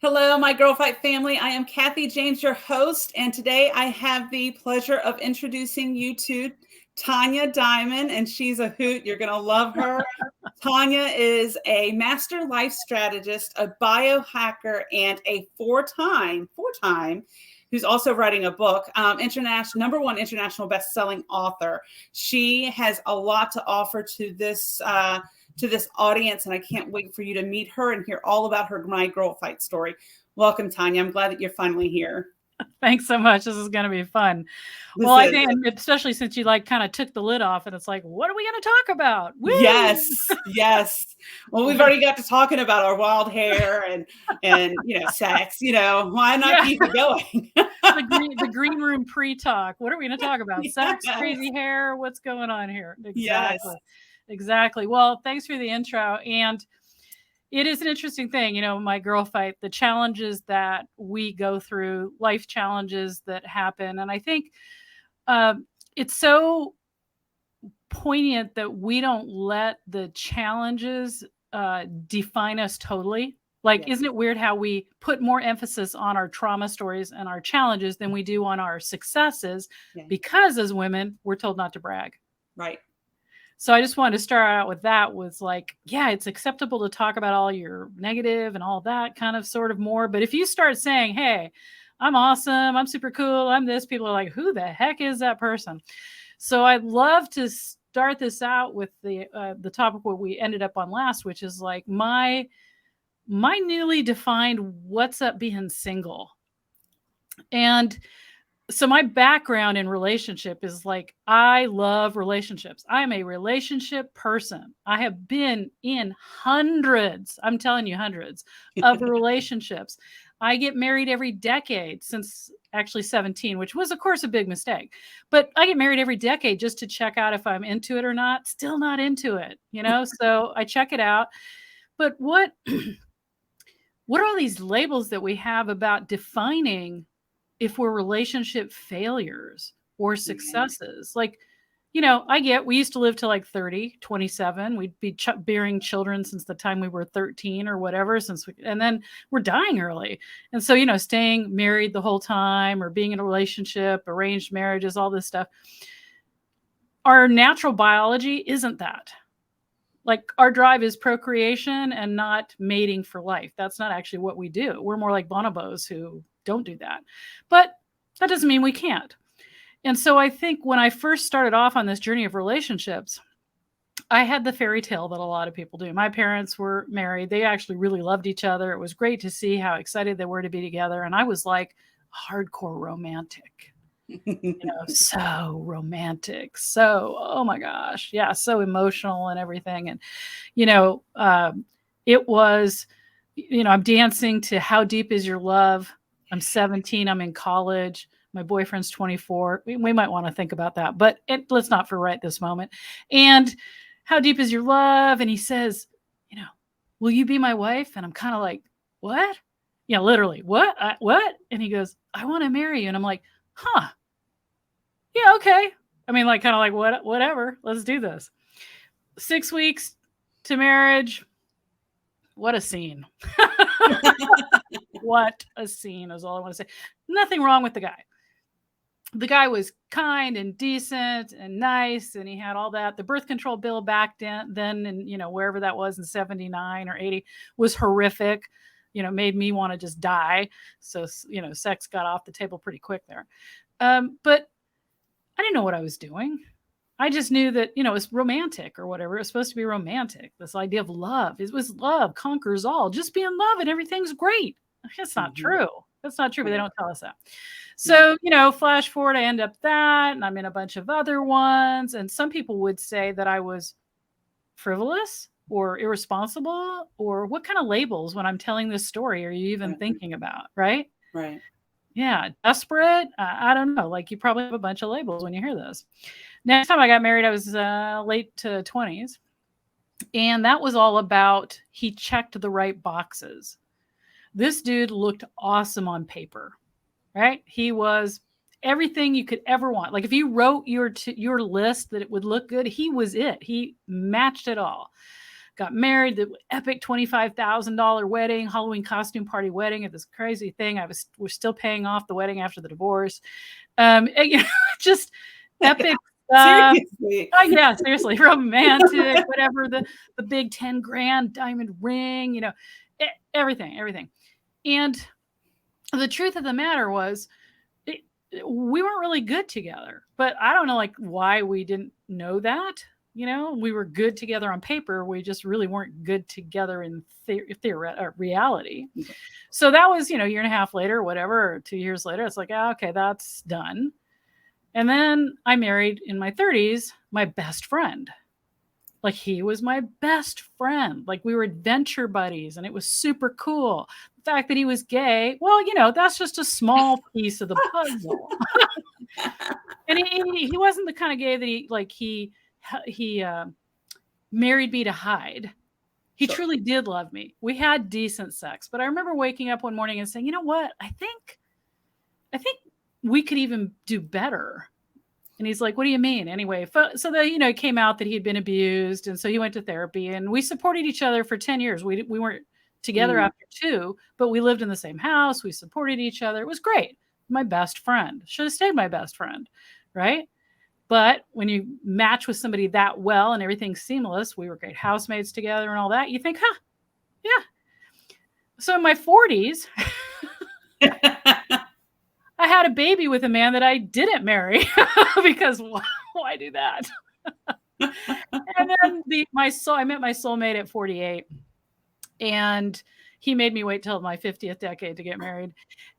Hello, my Girl Fight family. I am Kathy James, your host, and today I have the pleasure of introducing you to Tanja Diamond, and she's a hoot. You're going to love her. Tanja is a Master Life Strategist, a Biohacker, and a four-time, who's also writing a book, number one international best-selling author. She has a lot to offer to this audience, and I can't wait for you to meet her and hear all about her My Girl Fight story. Welcome, Tanja. I'm glad that you're finally here. Thanks so much. This is going to be fun. Well, I think, especially since you kind of took the lid off and it's like, what are we going to talk about? Woo! Yes. Well, we've already got to talking about our wild hair and sex. Why not keep it going? the green room pre-talk. What are we going to talk about? Yes. Sex, crazy hair. What's going on here? Exactly. Well, thanks for the intro. And it is an interesting thing, My Girl Fight, the challenges that we go through, life challenges that happen. And I think it's so poignant that we don't let the challenges define us totally. Isn't it weird how we put more emphasis on our trauma stories and our challenges than we do on our successes? Yeah. Because as women, we're told not to brag. Right. So I just wanted to start out with that it's acceptable to talk about all your negative and all that kind of sort of more. But if you start saying, hey, I'm awesome, I'm super cool, I'm this, people are like, who the heck is that person? So I'd love to start this out with the topic what we ended up on last, which is my newly defined what's up being single. And so my background in relationship is I love relationships. I am a relationship person. I have been in hundreds, I'm telling you, hundreds of relationships. I get married every decade since actually 17, which was, of course, a big mistake. But I get married every decade just to check out if I'm into it or not. Still not into it, So I check it out. But what are all these labels that we have about defining if we're relationship failures or successes? We used to live to 30, 27. We'd be bearing children since the time we were 13 or whatever, and then we're dying early. And so, staying married the whole time or being in a relationship, arranged marriages, all this stuff. Our natural biology isn't that. Our drive is procreation and not mating for life. That's not actually what we do. We're more like bonobos who don't do that. But that doesn't mean we can't. And so I think when I first started off on this journey of relationships, I had the fairy tale that a lot of people do. My parents were married. They actually really loved each other. It was great to see how excited they were to be together. And I was hardcore romantic. So romantic. So, oh my gosh. Yeah. So emotional and everything. And, it was, I'm dancing to How Deep Is Your Love? I'm 17. I'm in college. My boyfriend's 24. We might want to think about that, but let's not for right this moment. And how deep is your love? And he says, will you be my wife? And I'm kind of like, what? Yeah, literally, what? What? And he goes, I want to marry you. And I'm like, huh. Yeah, okay. I mean, whatever. Let's do this. 6 weeks to marriage. What a scene. What a scene is all I want to say. Nothing wrong with the guy. The guy was kind and decent and nice, and he had all that. The birth control bill back then and, wherever that was in 79 or 80 was horrific, made me want to just die. So, sex got off the table pretty quick there. But I didn't know what I was doing. I just knew that, it was romantic or whatever. It was supposed to be romantic. This idea of love. It was love conquers all. Just be in love and everything's great. That's not true. That's not true, but they don't tell us that. So, flash forward, I end up that, and I'm in a bunch of other ones. And some people would say that I was frivolous or irresponsible, or what kind of labels when I'm telling this story are you even thinking about, right? Right. Yeah, desperate. I don't know. You probably have a bunch of labels when you hear this. Next time I got married, I was late to 20s. And that was all about he checked the right boxes. This dude looked awesome on paper, right? He was everything you could ever want. If you wrote your list that it would look good, he was it. He matched it all. got married, the epic $25,000 wedding, Halloween costume party wedding at this crazy thing. We're still paying off the wedding after the divorce. Just epic stuff. Seriously. Oh yeah, seriously, romantic, whatever, the big 10 grand diamond ring, everything. And the truth of the matter was, we weren't really good together, but I don't know like why we didn't know that. We were good together on paper. We just really weren't good together in reality. Okay. So that was, year and a half later, whatever, or 2 years later, it's like, okay, that's done. And then I married in my 30s, my best friend. Like he was my best friend. Like we were adventure buddies and it was super cool. The fact that he was gay, well, that's just a small piece of the puzzle. And he wasn't the kind of gay that he married me to hide. He truly did love me. We had decent sex, but I remember waking up one morning and saying, you know what? I think we could even do better. And he's like, what do you mean? Anyway, so that, it came out that he'd been abused. And so he went to therapy and we supported each other for 10 years. We weren't together after 2, but we lived in the same house. We supported each other. It was great. My best friend. Should have stayed my best friend. Right. But when you match with somebody that well and everything's seamless, we were great housemates together and all that. You think, yeah. So in my 40s, I had a baby with a man that I didn't marry because why do that? And then I met my soulmate at 48 and he made me wait till my 50th decade to get married.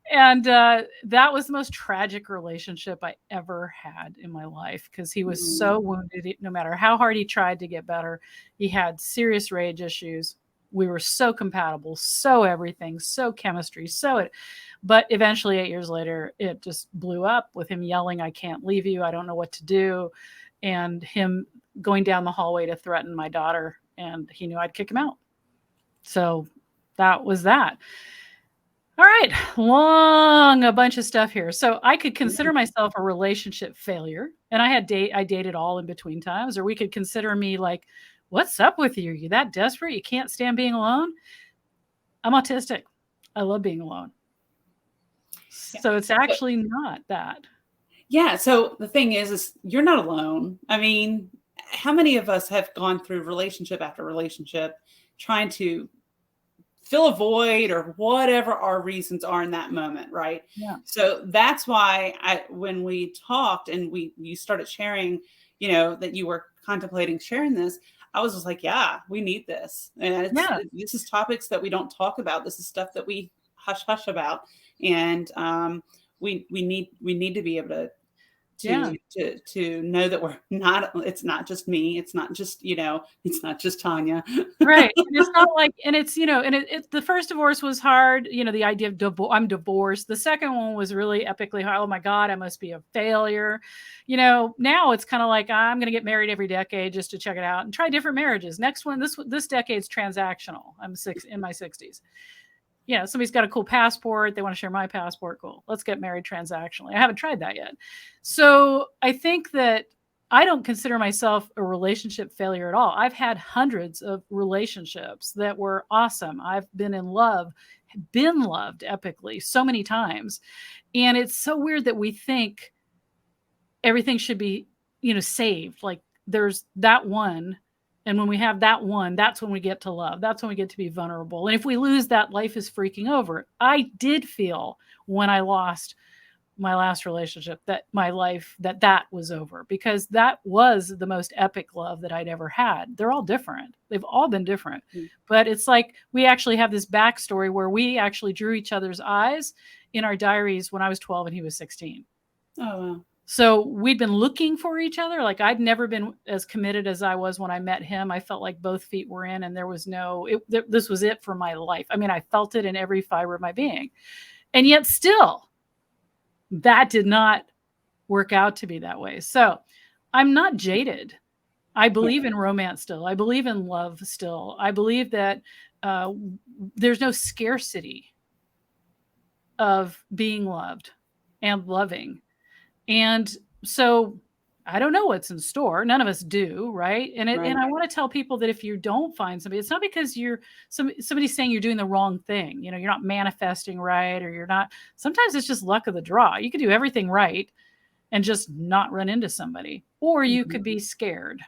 And that was the most tragic relationship I ever had in my life because he was so wounded. No matter how hard he tried to get better, he had serious rage issues. We were so compatible, so everything, so chemistry, but eventually 8 years later, it just blew up with him yelling, I can't leave you. I don't know what to do. And him going down the hallway to threaten my daughter. And he knew I'd kick him out. So that was that. All right. A bunch of stuff here. So I could consider myself a relationship failure. And I dated all in between times. Or we could consider me like, what's up with you? You that desperate? You can't stand being alone? I'm autistic. I love being alone. So it's actually not that. Yeah. So the thing is you're not alone. I mean, how many of us have gone through relationship after relationship trying to fill a void or whatever our reasons are in that moment, right? Yeah. So that's why when we talked and you started sharing, that you were contemplating sharing this, I was just like, yeah, we need this. And this is topics that we don't talk about. This is stuff that we hush about. And we need to be able to know that we're not, it's not just me. It's not just, it's not just Tanya. Right. And it's not like, and it's, and the first divorce was hard. The idea of I'm divorced. The second one was really epically hard. Oh my God, I must be a failure. Now it's kind of like, I'm going to get married every decade just to check it out and try different marriages. Next one, this decade's transactional. I'm in my 60s. Somebody's got a cool passport. They want to share my passport. Cool. Let's get married transactionally. I haven't tried that yet. So I think that I don't consider myself a relationship failure at all. I've had hundreds of relationships that were awesome. I've been in love, been loved epically so many times. And it's so weird that we think everything should be, saved. Like there's that one. And when we have that one, that's when we get to love. That's when we get to be vulnerable. And if we lose that, life is freaking over. I did feel when I lost my last relationship that my life, that was over because that was the most epic love that I'd ever had. They're all different. They've all been different. But it's like we actually have this backstory where we actually drew each other's eyes in our diaries when I was 12 and he was 16. Oh, wow. So we'd been looking for each other. Like I'd never been as committed as I was when I met him. I felt like both feet were in and there was this was it for my life. I mean, I felt it in every fiber of my being. And yet still, that did not work out to be that way. So I'm not jaded. I believe in romance still. I believe in love still. I believe that there's no scarcity of being loved and loving. And so I don't know what's in store. None of us do, right? And Right. I want to tell people that if you don't find somebody, it's not because somebody's saying you're doing the wrong thing. You're not manifesting right, or you're not. Sometimes it's just luck of the draw. You could do everything right and just not run into somebody, or you could be scared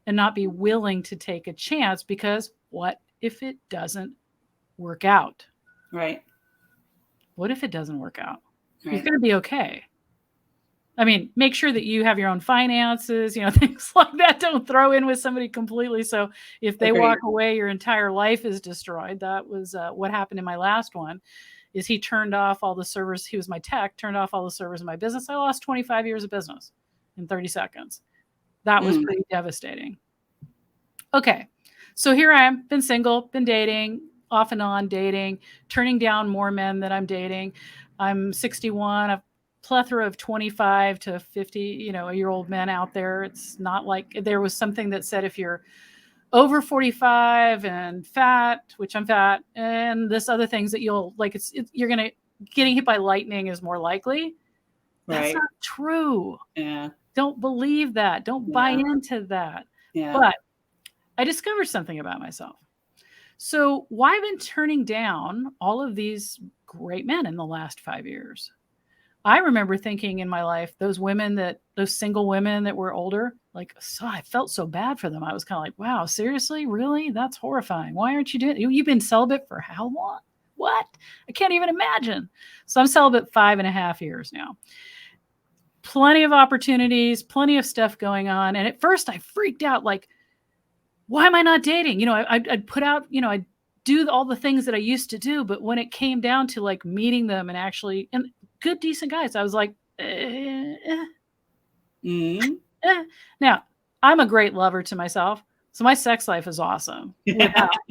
and not be willing to take a chance, because what if it doesn't work out? Right. What if it doesn't work out? Right. You're going to be okay. I mean, make sure that you have your own finances, things like that. Don't throw in with somebody completely. So if they walk away, your entire life is destroyed. That was what happened in my last one, is he turned off all the servers. He was my tech, turned off all the servers in my business. I lost 25 years of business in 30 seconds. That was pretty devastating. Okay. So here I am, been single, been dating, off and on dating, turning down more men that I'm dating. I'm 61. I've plethora of 25 to 50, a year old men out there. It's not like there was something that said if you're over 45 and fat, which I'm fat, and this other things that you're getting hit by lightning is more likely. That's not true. Yeah. Don't believe that. Don't buy into that. Yeah. But I discovered something about myself. So why I've been turning down all of these great men in the last 5 years? I remember thinking in my life, those single women that were older, I felt so bad for them. I was kind of like, wow, seriously? Really? That's horrifying. Why aren't you doing it? You've been celibate for how long? What? I can't even imagine. So I'm celibate 5.5 years now. Plenty of opportunities, plenty of stuff going on. And at first I freaked out, like, why am I not dating? I'd put out, I'd do all the things that I used to do. But when it came down to like meeting them and actually, and good, decent guys, I was like, Now, I'm a great lover to myself. So my sex life is awesome.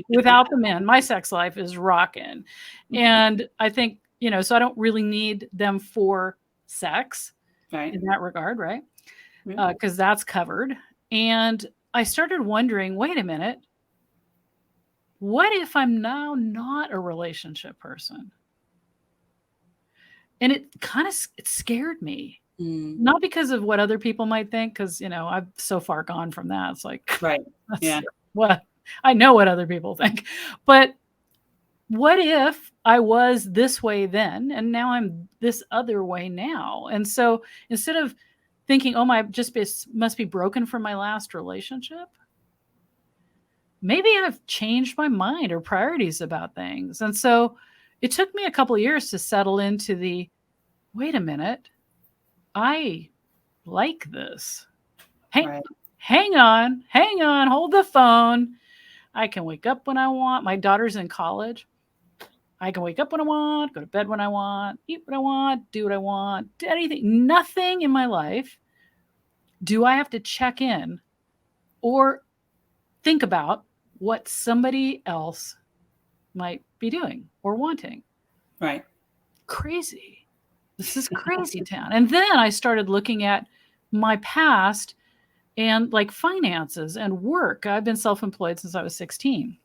Without the men, my sex life is rocking. And I think, so I don't really need them for sex in that regard, right? Because that's covered. And I started wondering, wait a minute, what if I'm now not a relationship person? And it scared me. Not because of what other people might think, because, I've so far gone from that. It's like, what? I know what other people think. But what if I was this way then, and now I'm this other way now? And so instead of thinking, oh, must be broken from my last relationship, maybe I've changed my mind or priorities about things. And so it took me a couple of years to settle into wait a minute, I like this. Hang on, hold the phone. I can wake up when I want. My daughter's in college. I can wake up when I want, go to bed when I want, eat what I want, do what I want, do anything. Nothing in my life do I have to check in or think about what somebody else might be doing or wanting. Right. Crazy. This is crazy town. And then I started looking at my past and like finances and work. I've been self-employed since I was 16.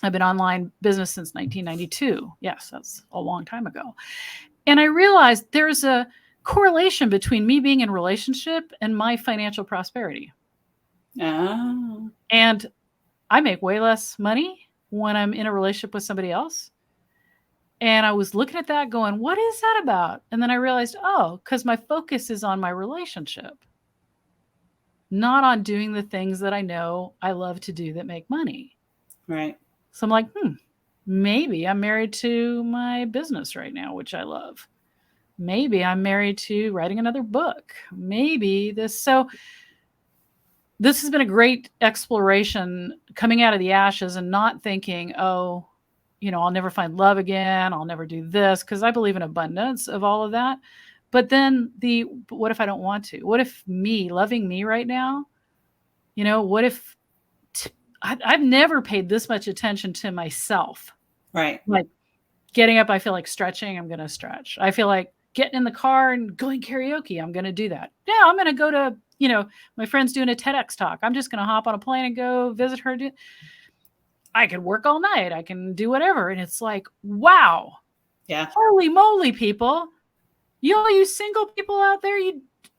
I've been online business since 1992. Yes, that's a long time ago. And I realized there's a correlation between me being in a relationship and my financial prosperity. Oh. And I make way less money when I'm in a relationship with somebody else. And I was looking at that going, what is that about? And then I realized, because my focus is on my relationship, not on doing the things that I know I love to do that make money. Right. So I'm like, maybe I'm married to my business right now, which I love. Maybe I'm married to writing another book. Maybe this. So this has been a great exploration coming out of the ashes and not thinking, I'll never find love again. I'll never do this, because I believe in abundance of all of that. But then what if I don't want to? What if loving me right now, what if I've never paid this much attention to myself. Right. Like getting up, I feel like stretching. I'm going to stretch. I feel like getting in the car and going karaoke. I'm going to do that. Yeah, I'm going to go to, my friend's doing a TEDx talk. I'm just going to hop on a plane and go visit her. I could work all night. I can do whatever. And it's like, wow. Yeah. Holy moly, people. You single people out there,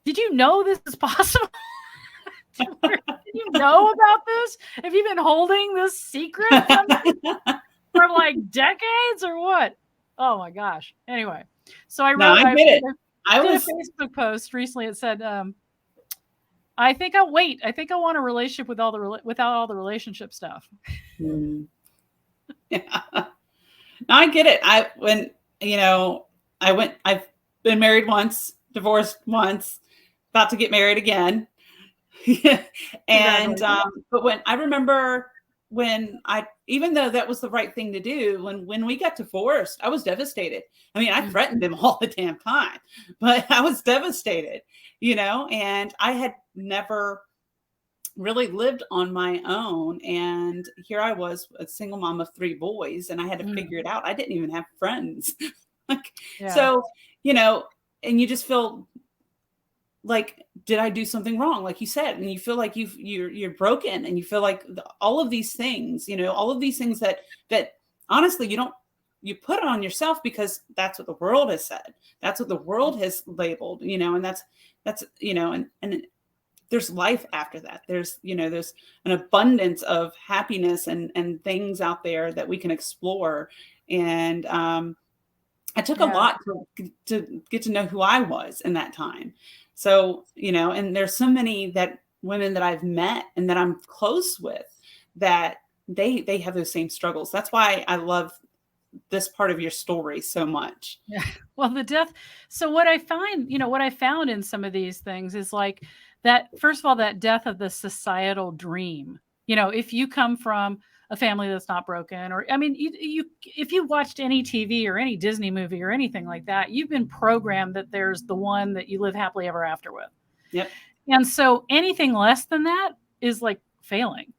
Did you know this is possible? Did you know about this? Have you been holding this secret from like decades or what? Oh my gosh. Anyway, so I No, wrote, I get it. I did a was, Facebook post recently. It said, I think I'll wait. I think I want a relationship with without all the relationship stuff. yeah. No, I get it. I've been married once, divorced once, about to get married again. And, but when I remember even though that was the right thing to do, when we got divorced, I was devastated. I mean, I threatened him all the damn time, but I was devastated, and I had never really lived on my own. And here I was, a single mom of 3 boys, and I had to figure it out. I didn't even have friends. So, and you just feel like, did I do something wrong? Like you said, and you feel like you're broken, and you feel like all of these things, all of these things that honestly, you put it on yourself because that's what the world has said. That's what the world has labeled, and that's, and there's life after that. There's an abundance of happiness and things out there that we can explore. And, I took a lot to get to know who I was in that time. So, and there's so many women that I've met and that I'm close with that they have those same struggles. That's why I love this part of your story so much. Yeah. Well, the death. So what I found in some of these things is like that, first of all, that death of the societal dream. If you come from a family that's not broken, or, I mean, if you watched any TV or any Disney movie or anything like that, you've been programmed that there's the one that you live happily ever after with. Yep. And so anything less than that is like failing.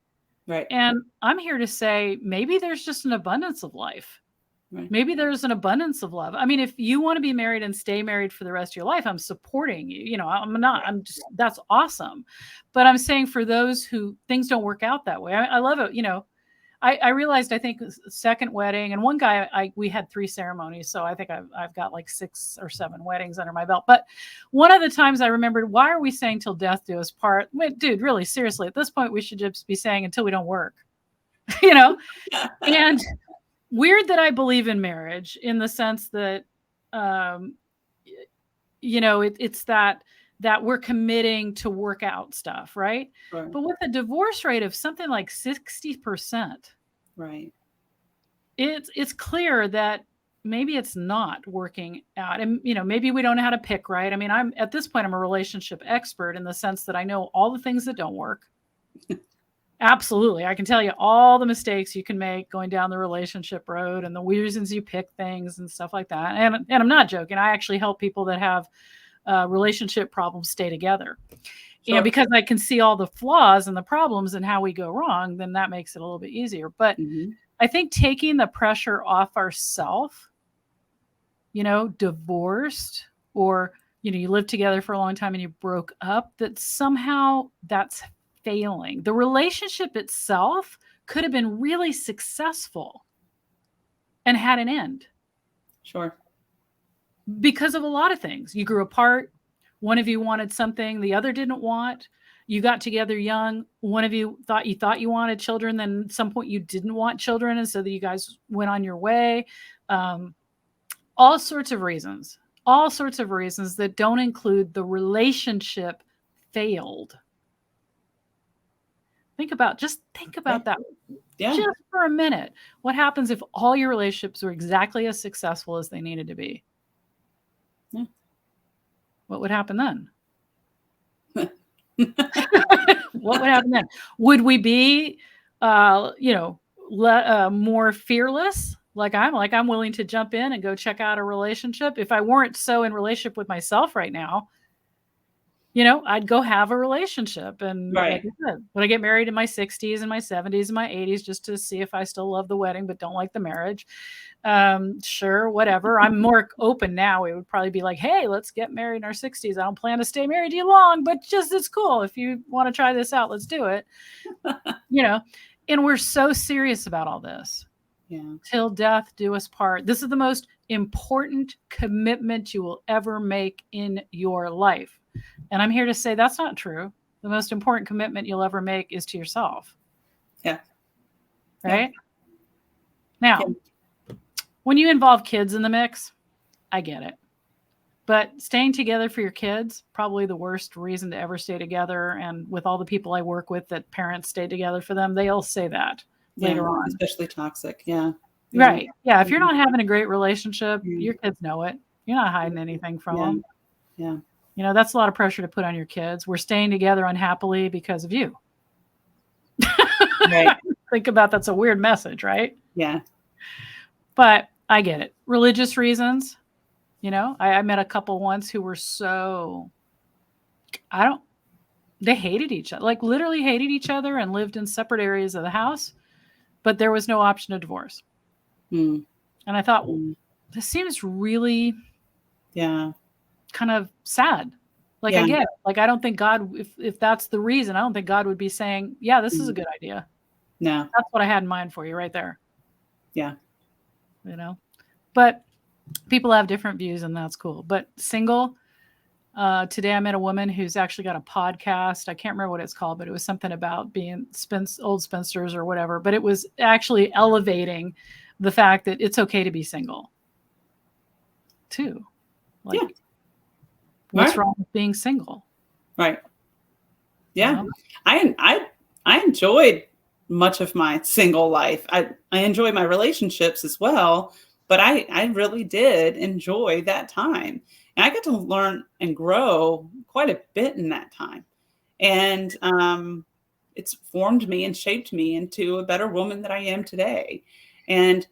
Right. And I'm here to say, maybe there's just an abundance of life. Right. Maybe there's an abundance of love. I mean, if you want to be married and stay married for the rest of your life, I'm supporting you. That's awesome. But I'm saying for those who things don't work out that way, I love it. I realized, I think second wedding, and one guy, we had 3 ceremonies. So I think I've got like 6 or 7 weddings under my belt. But one of the times I remembered, why are we saying till death do us part? Wait, dude, really, seriously, at this point, we should just be saying until we don't work, and weird that I believe in marriage in the sense that, it's that we're committing to work out stuff, right? Right. But with a divorce rate of something like 60%, right, it's clear that maybe it's not working out. And, maybe we don't know how to pick right. I mean, at this point, I'm a relationship expert in the sense that I know all the things that don't work. Absolutely. I can tell you all the mistakes you can make going down the relationship road and the reasons you pick things and stuff like that. And I'm not joking. I actually help people that have relationship problems stay together. Sure. Because I can see all the flaws and the problems and how we go wrong, then that makes it a little bit easier. But I think taking the pressure off ourselves, divorced, or, you lived together for a long time and you broke up, that somehow that's failing. The relationship itself could have been really successful and had an end. Sure. Because of a lot of things. You grew apart. One of you wanted something the other didn't want. You got together young. One of you thought you wanted children. Then at some point you didn't want children. And so that you guys went on your way. All sorts of reasons that don't include the relationship failed. Think about that just for a minute. What happens if all your relationships were exactly as successful as they needed to be? Yeah. What would happen then? What would happen then? Would we be, more fearless? I'm willing to jump in and go check out a relationship. If I weren't so in relationship with myself right now, I'd go have a relationship. And right. Like I said, when I get married in my 60s and my 70s and my 80s, just to see if I still love the wedding, but don't like the marriage. Sure, whatever. I'm more open now. It would probably be like, hey, let's get married in our 60s. I don't plan to stay married to you long, but just it's cool. If you want to try this out, let's do it. And we're so serious about all this. Yeah. Till death do us part. This is the most important commitment you will ever make in your life. And I'm here to say that's not true. The most important commitment you'll ever make is to yourself. Yeah. Right? Now, when you involve kids in the mix, I get it. But staying together for your kids, probably the worst reason to ever stay together. And with all the people I work with that parents stay together for them, they all say that later on. Especially toxic. Yeah. Right. Yeah. If you're not having a great relationship, your kids know it. You're not hiding anything from them. Yeah. You know, that's a lot of pressure to put on your kids. We're staying together unhappily because of you. Right. Think about that's a weird message, right? Yeah. But I get it. Religious reasons. You know, I met a couple once who were they hated each other, like literally hated each other and lived in separate areas of the house, but there was no option of divorce. And I thought, this seems really kind of sad. Like, I get it. Like, I don't think God, if that's the reason, I don't think God would be saying, yeah, this is a good idea. No. That's what I had in mind for you right there. Yeah. You know, but people have different views and that's cool. But single, today I met a woman who's actually got a podcast. I can't remember what it's called, but it was something about being old spinsters or whatever. But it was actually elevating the fact that it's okay to be single too. Like, what's wrong with being single? Right. Yeah. You know? I enjoyed much of my single life. I enjoy my relationships as well, but I really did enjoy that time. And I got to learn and grow quite a bit in that time. And it's formed me and shaped me into a better woman that I am today. And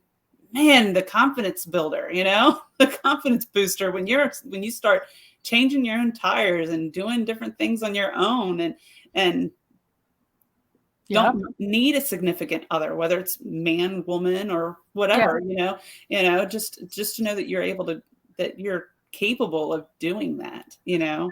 man, the confidence builder, you know, the confidence booster when you start changing your own tires and doing different things on your own and don't need a significant other, whether it's man, woman, or whatever, you know, just to know that you're able to, that you're capable of doing that, you know.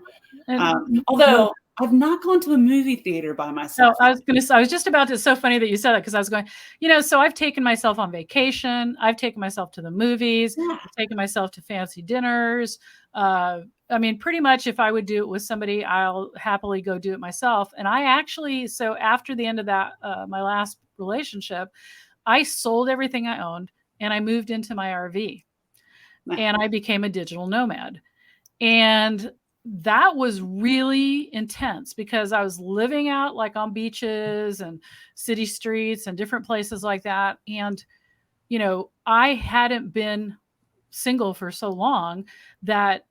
Although I've not gone to a movie theater by myself. So I was just about to, it's so funny that you said that, because I was going, you know, so I've taken myself on vacation. I've taken myself to the movies. I've taken myself to fancy dinners. I mean, pretty much if I would do it with somebody, I'll happily go do it myself. And I actually, so after the end of that, my last relationship, I sold everything I owned and I moved into my RV and I became a digital nomad. And that was really intense because I was living out like on beaches and city streets and different places like that. And, you know, I hadn't been single for so long that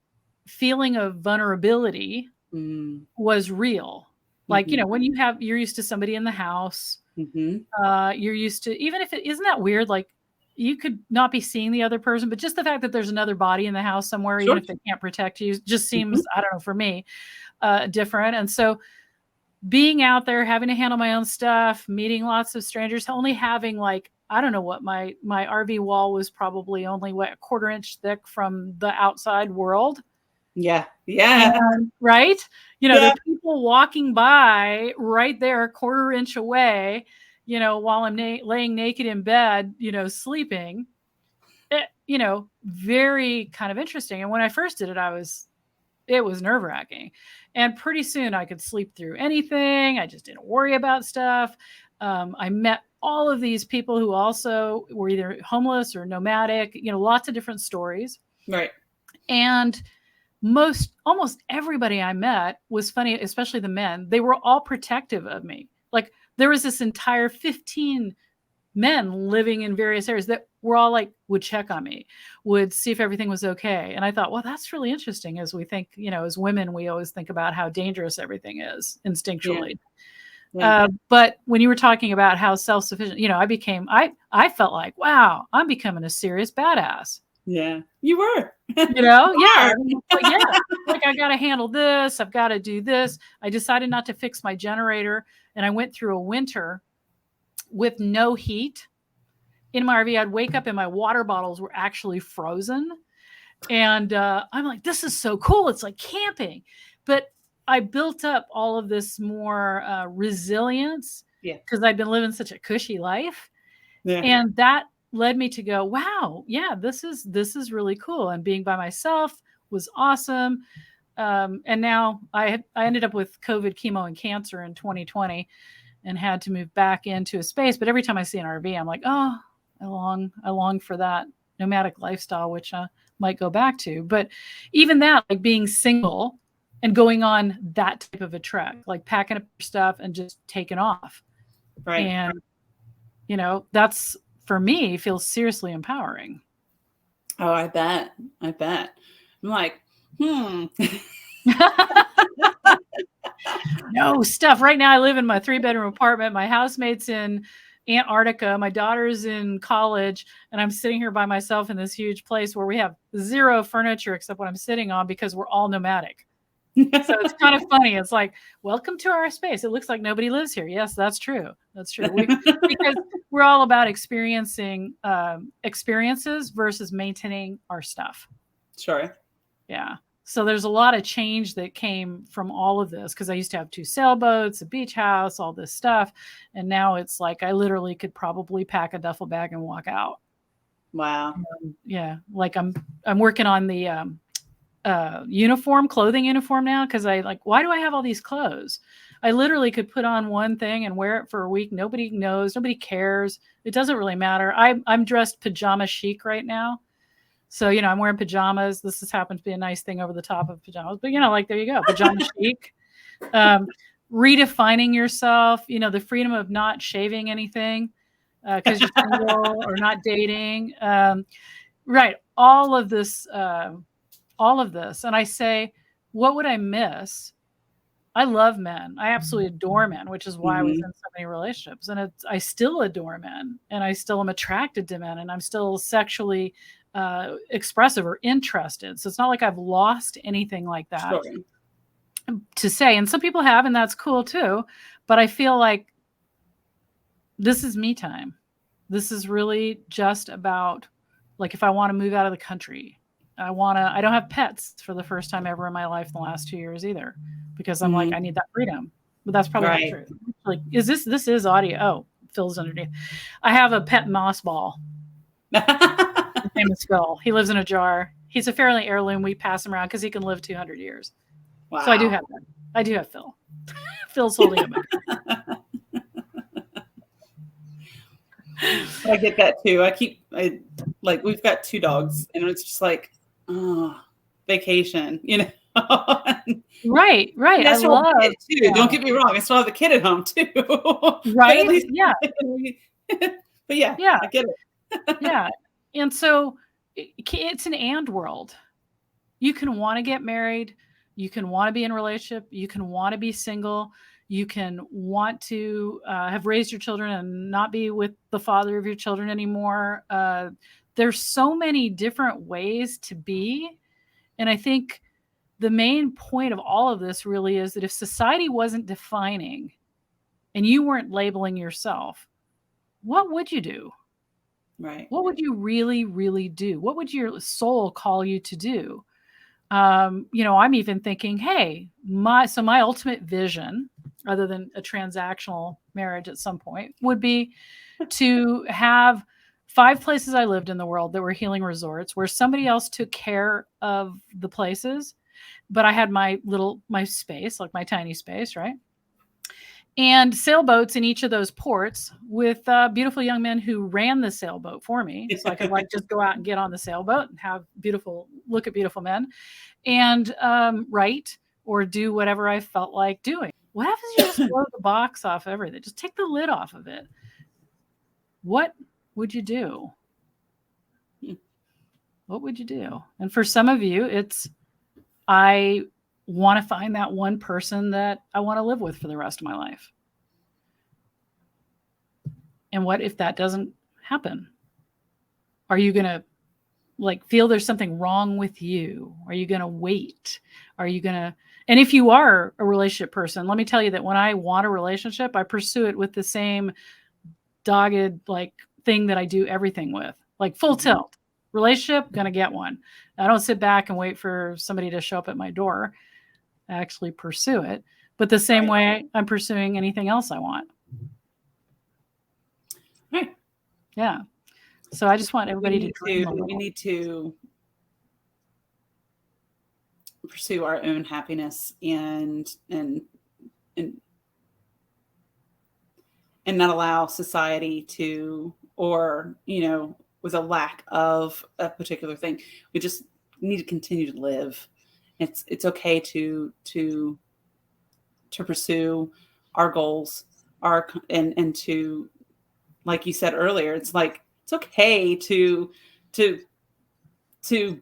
feeling of vulnerability was real. Like, you know, when you're used to somebody in the house, you're used to, even if isn't that weird? Like, you could not be seeing the other person, but just the fact that there's another body in the house somewhere, even if they can't protect you, just seems, I don't know, for me, different. And so being out there, having to handle my own stuff, meeting lots of strangers, only having like, I don't know what, my RV wall was probably only a quarter-inch thick from the outside world. Yeah. Right? You know, there are people walking by right there, a quarter-inch away, you know, while I'm laying naked in bed, you know, sleeping. You know, very kind of interesting. And when I first did it, it was nerve-wracking. And pretty soon I could sleep through anything. I just didn't worry about stuff. I met all of these people who also were either homeless or nomadic, you know, lots of different stories. Right. And almost everybody I met was funny, especially the men. They were all protective of me. Like, there was this entire 15 men living in various areas that were all like, would check on me, would see if everything was okay. And I thought, well, that's really interesting. As we think, you know, as women, we always think about how dangerous everything is instinctually. But when you were talking about how self-sufficient, you know, I felt like, wow, I'm becoming a serious badass. Yeah, you were. You know, like I got to handle this. I've got to do this. I decided not to fix my generator, and I went through a winter with no heat in my RV. I'd wake up and my water bottles were actually frozen, and I'm like, this is so cool. It's like camping, but I built up all of this more resilience because I'd been living such a cushy life, and that led me to go, wow, yeah, this is really cool. And being by myself was awesome. And now I ended up with COVID, chemo, and cancer in 2020 and had to move back into a space. But every time I see an RV, I'm like, oh, I long for that nomadic lifestyle, which I might go back to. But even that, like being single and going on that type of a trek, like packing up your stuff and just taking off. Right. And, you know, that's, for me, feels seriously empowering. Oh, I bet. I'm like, No stuff. Right now I live in my 3-bedroom apartment. My housemate's in Antarctica. My daughter's in college, and I'm sitting here by myself in this huge place where we have zero furniture except what I'm sitting on because we're all nomadic. So it's kind of funny. It's like, welcome to our space. It looks like nobody lives here. Yes, that's true. That's true. Because we're all about experiencing experiences versus maintaining our stuff. Sure. Yeah. So there's a lot of change that came from all of this, because I used to have 2 sailboats, a beach house, all this stuff. And now it's like I literally could probably pack a duffel bag and walk out. Wow. Yeah. Like I'm working on the clothing uniform now, because why do I have all these clothes? I literally could put on one thing and wear it for a week. Nobody knows. Nobody cares. It doesn't really matter. I'm dressed pajama chic right now. So, you know, I'm wearing pajamas. This has happened to be a nice thing over the top of pajamas. But, you know, like, there you go. Pajama chic. Redefining yourself, you know, the freedom of not shaving anything because you're single or not dating. Right. All of this. And I say, what would I miss? I love men. I absolutely adore men, which is why I was in so many relationships. And I still adore men, and I still am attracted to men, and I'm still sexually expressive or interested. So it's not like I've lost anything like that to say. And some people have, and that's cool too. But I feel like this is me time. This is really just about, like, if I want to move out of the country, I don't have pets for the first time ever in my life in the last 2 years either, because I'm like, I need that freedom. But that's probably not true. Like, this is audio? Oh, Phil's underneath. I have a pet moss ball. His name is Phil. He lives in a jar. He's a fairly heirloom. We pass him around because he can live 200 years. Wow. So I do have that. I do have Phil. Phil's holding him. I get that too. We've got 2 dogs, and it's just like, oh, vacation, you know. Right. I love it too. Yeah. Don't get me wrong. I still have the kid at home too. Right. But yeah, I get it. Yeah. And so it's an and world. You can want to get married. You can want to be in a relationship. You can want to be single. You can want to have raised your children and not be with the father of your children anymore. There's so many different ways to be. And I think the main point of all of this really is that if society wasn't defining and you weren't labeling yourself, what would you do? Right. What would you really, really do? What would your soul call you to do? You know, I'm even thinking, hey, my ultimate vision, other than a transactional marriage at some point, would be to have 5 places I lived in the world that were healing resorts where somebody else took care of the places, but I had my space, like my tiny space, right? And sailboats in each of those ports with beautiful young men who ran the sailboat for me. So I could just go out and get on the sailboat and have look at beautiful men and write or do whatever I felt like doing. What happens if you just blow the box off everything? Just take the lid off of it. What would you do? What would you do? And for some of you, it's, I want to find that one person that I want to live with for the rest of my life. And what if that doesn't happen? Are you going to feel there's something wrong with you? Are you going to wait? Are you going to, and if you are a relationship person, let me tell you that when I want a relationship, I pursue it with the same dogged thing that I do everything with, full tilt. Relationship, going to get one. I don't sit back and wait for somebody to show up at my door. I actually pursue it, but the same way I'm pursuing anything else I want. Right. Yeah. So I just want everybody to dream a little. We need to pursue our own happiness and not allow society to, or, with a lack of a particular thing. We just need to continue to live. It's okay to pursue our goals, and to, like you said earlier, it's okay to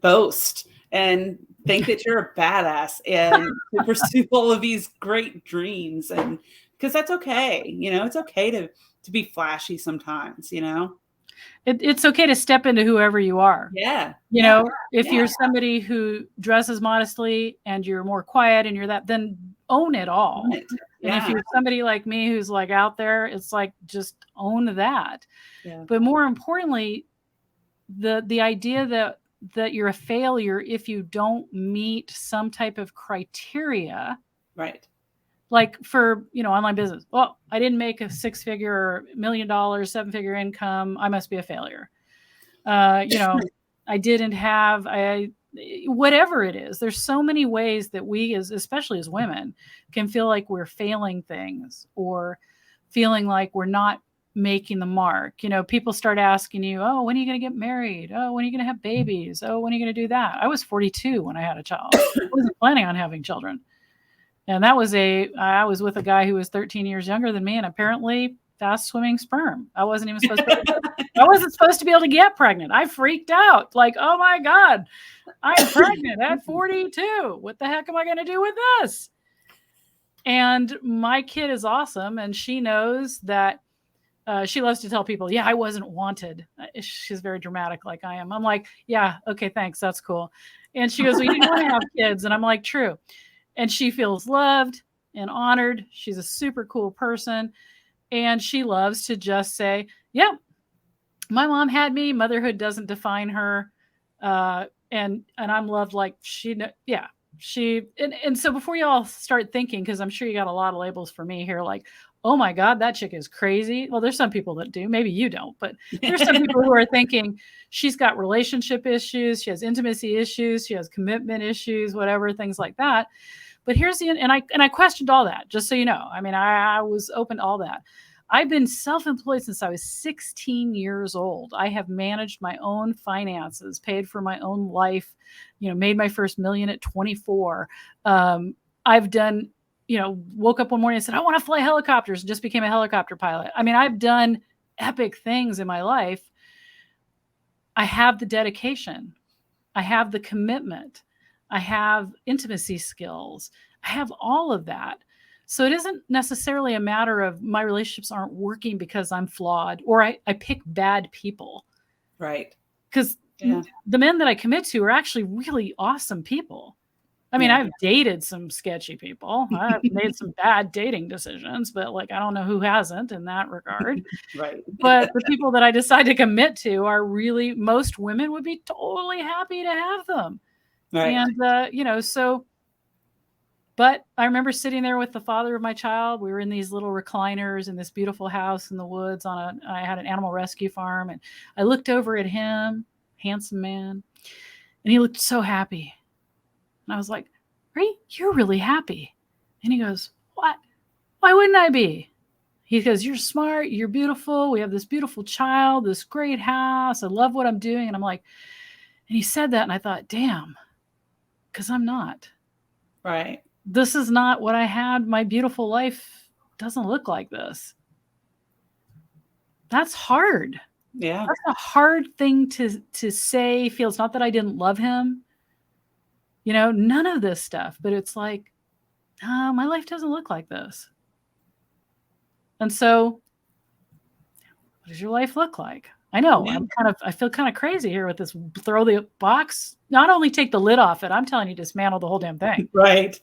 boast and think that you're a badass and to pursue all of these great dreams, and because that's okay. It's okay to be flashy sometimes. It's okay to step into whoever you are. Yeah. If you're somebody who dresses modestly and you're more quiet and you're that, then own it all. Own it. And if you're somebody like me who's like out there, it's like, just own that. Yeah. But more importantly, the idea that you're a failure if you don't meet some type of criteria. Right. Like for, online business. Well, I didn't make a 6-figure, $1 million, 7-figure income. I must be a failure. I didn't have, whatever it is. There's so many ways that we, especially as women, can feel like we're failing things or feeling like we're not making the mark. People start asking you, oh, when are you going to get married? Oh, when are you going to have babies? Oh, when are you going to do that? I was 42 when I had a child. I wasn't planning on having children. And I was with a guy who was 13 years younger than me, and apparently fast swimming sperm. I wasn't even supposed to be able to get pregnant. I freaked out. Like, oh my God, I'm pregnant at 42. What the heck am I going to do with this? And my kid is awesome. And she knows that she loves to tell people, yeah, I wasn't wanted. She's very dramatic like I am. I'm like, yeah, okay, thanks. That's cool. And she goes, well, you didn't want to have kids. And I'm like, true. And she feels loved and honored. She's a super cool person. And she loves to just say, yeah, my mom had me. Motherhood doesn't define her. And I'm loved like yeah. And so before you all start thinking, because I'm sure you got a lot of labels for me here, like, oh my God, that chick is crazy. Well, there's some people that do. Maybe you don't, but there's some people who are thinking she's got relationship issues. She has intimacy issues. She has commitment issues, whatever, things like that. But here's and I questioned all that, just so you know. I mean, I was open to all that. I've been self-employed since I was 16 years old. I have managed my own finances, paid for my own life, made my first $1 million at 24. I've done, woke up one morning and said, I want to fly helicopters, and just became a helicopter pilot. I mean, I've done epic things in my life. I have the dedication. I have the commitment. I have intimacy skills. I have all of that. So it isn't necessarily a matter of my relationships aren't working because I'm flawed or I pick bad people. Right. Because the men that I commit to are actually really awesome people. I mean, I've dated some sketchy people. I've made some bad dating decisions, but I don't know who hasn't in that regard. Right. But the people that I decide to commit to are really, most women would be totally happy to have them. Right. And, but I remember sitting there with the father of my child. We were in these little recliners in this beautiful house in the woods I had an animal rescue farm. And I looked over at him, handsome man, and he looked so happy. And I was like, you're really happy. And he goes, what? Why wouldn't I be? He goes, you're smart. You're beautiful. We have this beautiful child, this great house. I love what I'm doing. And I'm like, and he said that. And I thought, damn, because I'm not. Right. This is not what I had. My beautiful life doesn't look like this. That's hard. Yeah. That's a hard thing to say. Feels not that I didn't love him. None of this stuff, but it's like, my life doesn't look like this. And so what does your life look like? I know I feel kind of crazy here with this. Throw the box, not only take the lid off it. I'm telling you, dismantle the whole damn thing. Right.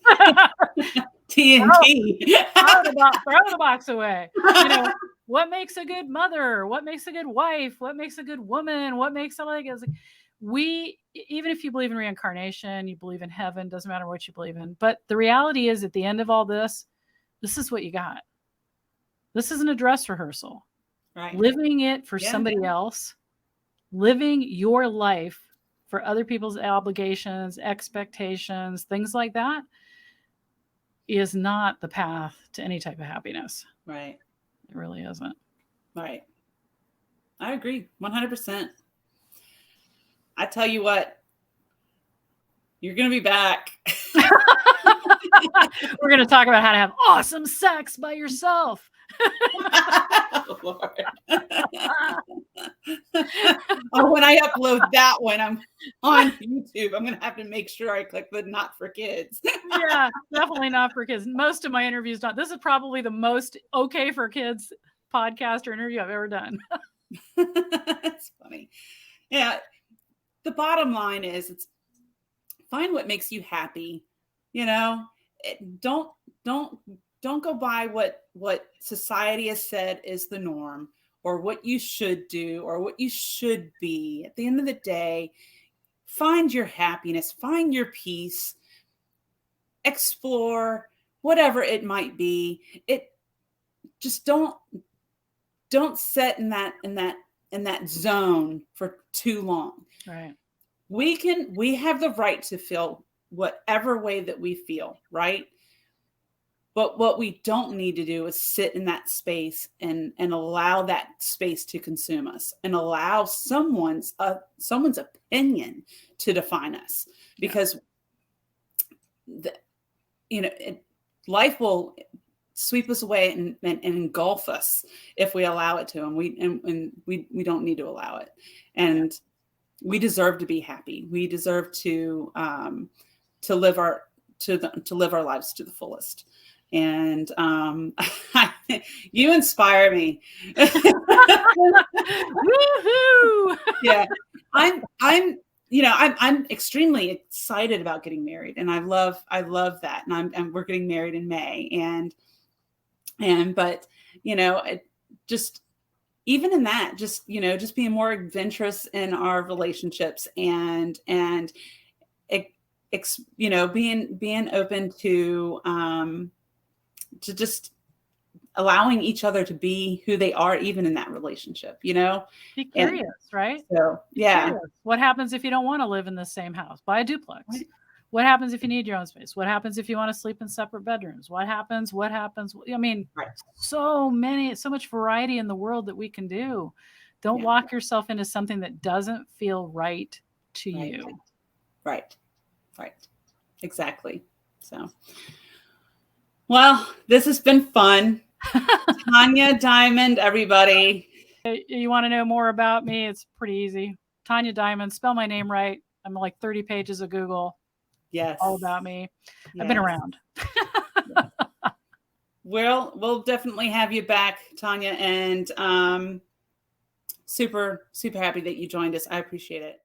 TNT. Throw the box away. What makes a good mother? What makes a good wife? What makes a good woman? What makes even if you believe in reincarnation, you believe in heaven, doesn't matter what you believe in. But the reality is at the end of all this is what you got. This isn't a dress rehearsal. Right. Living it for somebody else, living your life for other people's obligations, expectations, things like that is not the path to any type of happiness. Right. It really isn't. Right. I agree 100%. I tell you what, you're going to be back. We're going to talk about how to have awesome sex by yourself. Oh, Lord. Oh, when I upload that one, I'm on YouTube. I'm going to have to make sure I click the not for kids. Yeah, definitely not for kids. Most of my interviews not. This is probably the most okay for kids podcast or interview I've ever done. That's funny. Yeah. The bottom line is find what makes you happy. You know, don't go by what society has said is the norm, or what you should do, or what you should be. At the end of the day, find your happiness, find your peace, explore whatever it might be. It just don't sit in that zone for too long. Right. We have the right to feel whatever way that we feel, right? But what we don't need to do is sit in that space and allow that space to consume us, and allow someone's opinion to define us, because life will sweep us away and engulf us if we allow it to, and we don't need to allow it. And we deserve to be happy. We deserve to live our lives to the fullest. And you inspire me. Woohoo! Yeah, I'm extremely excited about getting married, and I love that. And we're getting married in May, but just even in that, just being more adventurous in our relationships, and being open to just allowing each other to be who they are, even in that relationship, Be curious, right? So, yeah. Curious. What happens if you don't want to live in the same house? Buy a duplex. Right. What happens if you need your own space? What happens if you want to sleep in separate bedrooms? What happens? I mean, Right. so much variety in the world that we can do. Don't lock yourself into something that doesn't feel right to you. Right. Exactly. So, well, this has been fun. Tanja Diamond, everybody. You want to know more about me? It's pretty easy. Tanja Diamond, spell my name right. I'm like 30 pages of Google. Yes. All about me. Yes. I've been around. We'll definitely have you back, Tanja, and super, super happy that you joined us. I appreciate it.